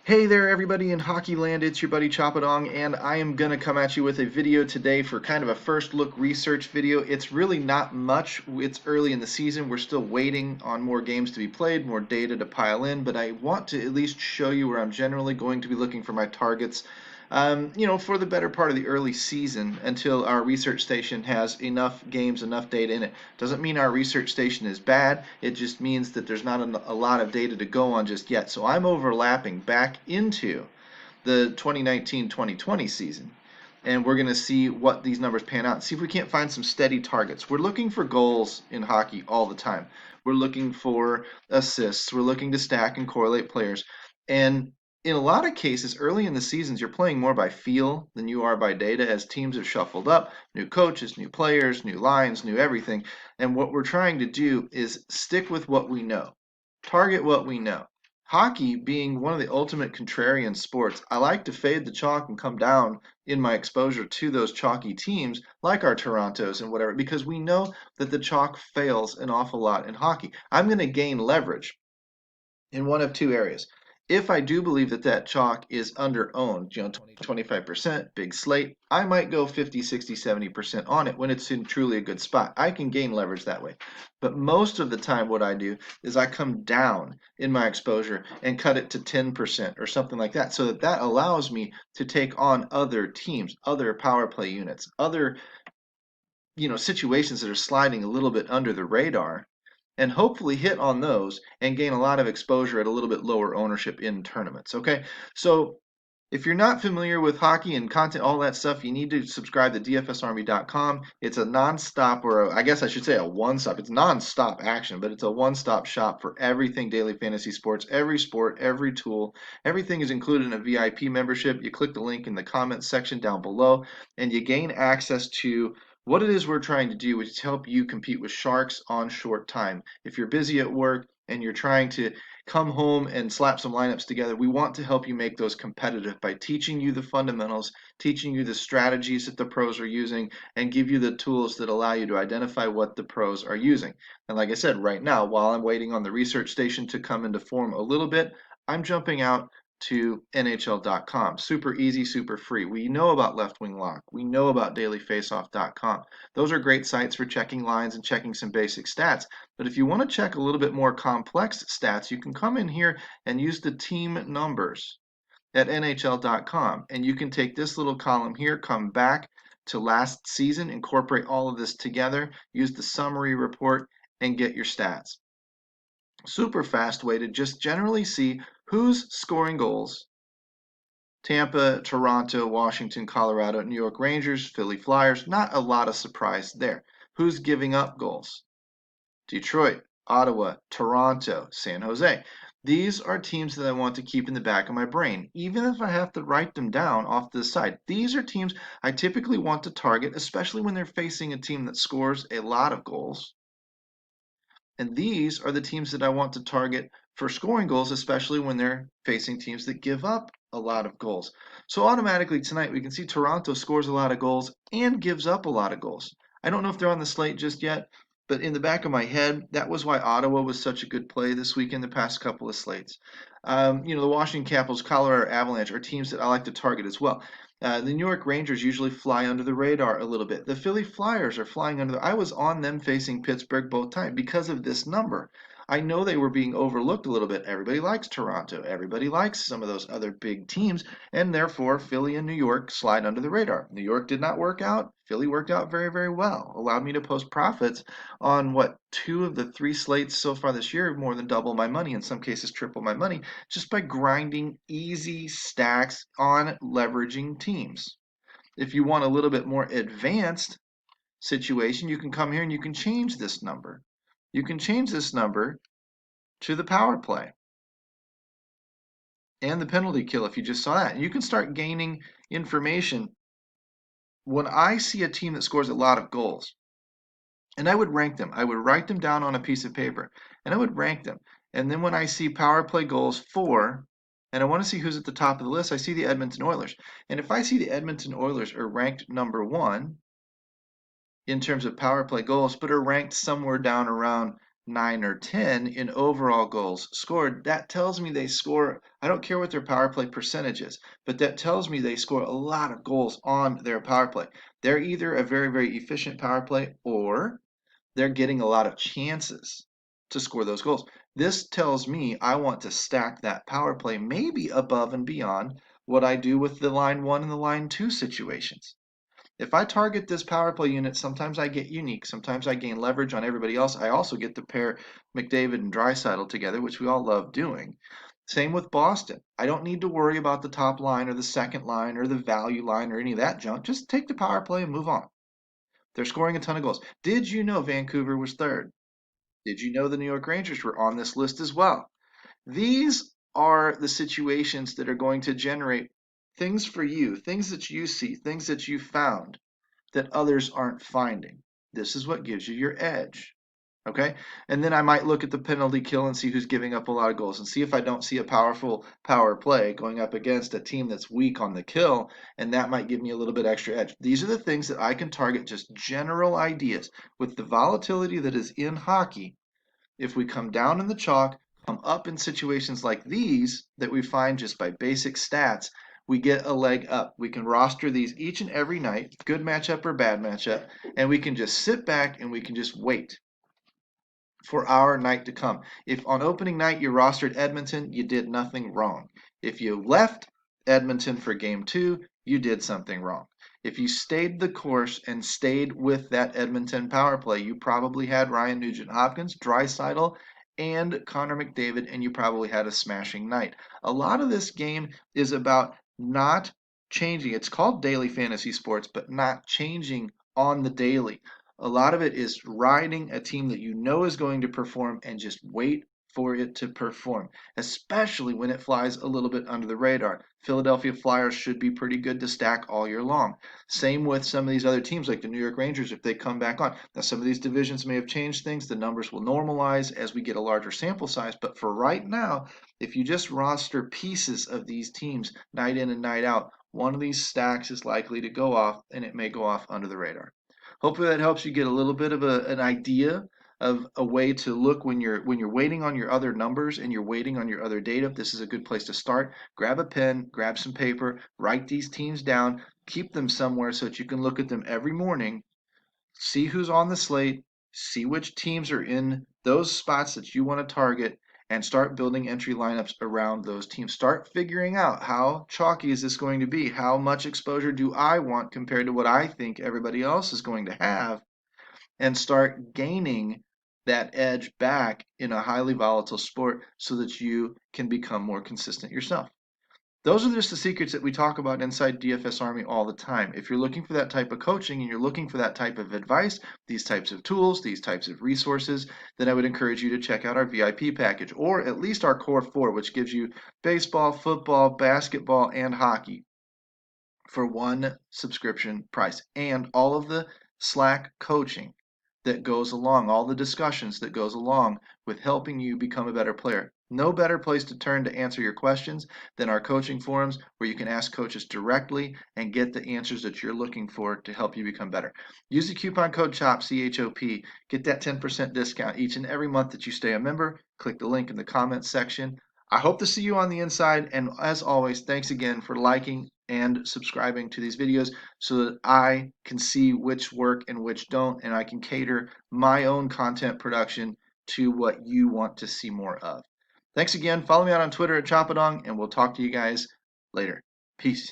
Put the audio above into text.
Hey there, everybody in hockey land. It's your buddy Choppadong, and I am going to come at you with a video today for kind of a first look research video. It's really not much. It's early in the season. We're still waiting on more games to be played, more data to pile in, but I want to at least show you where I'm generally going to be looking for my targets. For the better part of the early season until our research station has enough games, enough data in it. Doesn't mean our research station is bad. It just means that there's not a lot of data to go on just yet. So I'm overlapping back into the 2019-2020 season. And we're going to see what these numbers pan out. See if we can't find some steady targets. We're looking for goals in hockey all the time. We're looking for assists. We're looking to stack and correlate players. And in a lot of cases, early in the seasons, you're playing more by feel than you are by data as teams have shuffled up, new coaches, new players, new lines, new everything. And what we're trying to do is stick with what we know, target what we know. Hockey being one of the ultimate contrarian sports, I like to fade the chalk and come down in my exposure to those chalky teams like our Torontos and whatever, because we know that the chalk fails an awful lot in hockey. I'm going to gain leverage in one of two areas. If I do believe that that chalk is under owned, 20, 25%, big slate, I might go 50, 60, 70% on it when it's in truly a good spot. I can gain leverage that way. But most of the time, what I do is I come down in my exposure and cut it to 10% or something like that. So that allows me to take on other teams, other power play units, other situations that are sliding a little bit under the radar and hopefully hit on those and gain a lot of exposure at a little bit lower ownership in tournaments. Okay, so if you're not familiar with hockey and content, all that stuff, you need to subscribe to dfsarmy.com. It's a nonstop, or I guess I should say a one-stop. It's nonstop action, but it's a one-stop shop for everything daily fantasy sports, every sport, every tool. Everything is included in a VIP membership. You click the link in the comments section down below, and you gain access to what it is we're trying to do, which is help you compete with sharks on short time. If you're busy at work and you're trying to come home and slap some lineups together, we want to help you make those competitive by teaching you the fundamentals, teaching you the strategies that the pros are using, and give you the tools that allow you to identify what the pros are using. And like I said, right now, while I'm waiting on the research station to come into form a little bit, I'm jumping out to NHL.com. Super easy, super free. We know about Left Wing Lock. We know about DailyFaceoff.com. Those are great sites for checking lines and checking some basic stats. But if you want to check a little bit more complex stats, you can come in here and use the team numbers at NHL.com. And you can take this little column here, come back to last season, incorporate all of this together, use the summary report, and get your stats. Super fast way to just generally see who's scoring goals. Tampa, Toronto, Washington, Colorado, New York Rangers, Philly Flyers. Not a lot of surprise there. Who's giving up goals? Detroit, Ottawa, Toronto, San Jose. These are teams that I want to keep in the back of my brain, even if I have to write them down off to the side. These are teams I typically want to target, especially when they're facing a team that scores a lot of goals. And these are the teams that I want to target for scoring goals, especially when they're facing teams that give up a lot of goals. So automatically tonight we can see Toronto scores a lot of goals and gives up a lot of goals. I don't know if they're on the slate just yet, but in the back of my head, that was why Ottawa was such a good play this week in the past couple of slates. The Washington Capitals, Colorado Avalanche are teams that I like to target as well. The New York Rangers usually fly under the radar a little bit. The Philly Flyers are flying under I was on them facing Pittsburgh both times because of this number. I know they were being overlooked a little bit. Everybody likes Toronto. Everybody likes some of those other big teams, and therefore Philly and New York slide under the radar. New York did not work out. Philly worked out very, very well. Allowed me to post profits on two of the three slates so far this year, more than double my money, in some cases triple my money, just by grinding easy stacks on leveraging teams. If you want a little bit more advanced situation, you can come here and you can change this number. You can change this number to the power play and the penalty kill if you just saw that. And you can start gaining information. When I see a team that scores a lot of goals, and I would rank them. I would write them down on a piece of paper, and I would rank them. And then when I see power play goals for, and I want to see who's at the top of the list, I see the Edmonton Oilers. And if I see the Edmonton Oilers are ranked number 1 in terms of power play goals, but are ranked somewhere down around 9 or 10 in overall goals scored, that tells me they score, I don't care what their power play percentage is, but that tells me they score a lot of goals on their power play. They're either a very, very efficient power play or they're getting a lot of chances to score those goals. This tells me I want to stack that power play maybe above and beyond what I do with the line 1 and the line 2 situations. If I target this power play unit, sometimes I get unique. Sometimes I gain leverage on everybody else. I also get to pair McDavid and Draisaitl together, which we all love doing. Same with Boston. I don't need to worry about the top line or the second line or the value line or any of that junk. Just take the power play and move on. They're scoring a ton of goals. Did you know Vancouver was third? Did you know the New York Rangers were on this list as well? These are the situations that are going to generate things for you, things that you see, things that you found that others aren't finding. This is what gives you your edge. Okay. And then I might look at the penalty kill and see who's giving up a lot of goals and see if I don't see a powerful power play going up against a team that's weak on the kill. And that might give me a little bit extra edge. These are the things that I can target, just general ideas with the volatility that is in hockey. If we come down in the chalk, come up in situations like these that we find just by basic stats, we get a leg up. We can roster these each and every night, good matchup or bad matchup, and we can just sit back and we can just wait for our night to come. If on opening night you rostered Edmonton, you did nothing wrong. If you left Edmonton for game 2, you did something wrong. If you stayed the course and stayed with that Edmonton power play, you probably had Ryan Nugent-Hopkins, Draisaitl, and Connor McDavid, and you probably had a smashing night. A lot of this game is about not changing. It's called daily fantasy sports, but not changing on the daily. A lot of it is riding a team that you know is going to perform and just wait for it to perform, especially when it flies a little bit under the radar. Philadelphia Flyers should be pretty good to stack all year long. Same with some of these other teams like the New York Rangers if they come back on. Now, some of these divisions may have changed things. The numbers will normalize as we get a larger sample size. But for right now, if you just roster pieces of these teams night in and night out, one of these stacks is likely to go off, and it may go off under the radar. Hopefully that helps you get a little bit of an idea of a way to look when you're waiting on your other numbers and you're waiting on your other data. This is a good place to start. Grab a pen, grab some paper, write these teams down, keep them somewhere so that you can look at them every morning, see who's on the slate, see which teams are in those spots that you want to target, and start building entry lineups around those teams. Start figuring out how chalky is this going to be? How much exposure do I want compared to what I think everybody else is going to have? And start gaining that edge back in a highly volatile sport so that you can become more consistent yourself. Those are just the secrets that we talk about inside DFS Army all the time. If you're looking for that type of coaching and you're looking for that type of advice, these types of tools, these types of resources, then I would encourage you to check out our VIP package or at least our Core 4, which gives you baseball, football, basketball, and hockey for one subscription price and all of the Slack coaching that goes along, all the discussions that goes along with helping you become a better player. No better place to turn to answer your questions than our coaching forums where you can ask coaches directly and get the answers that you're looking for to help you become better. Use the coupon code CHOP, C-H-O-P. Get that 10% discount each and every month that you stay a member. Click the link in the comments section. I hope to see you on the inside. And as always, thanks again for liking and subscribing to these videos so that I can see which work and which don't, and I can cater my own content production to what you want to see more of. Thanks again. Follow me out on Twitter at Chapadong, and we'll talk to you guys later. Peace.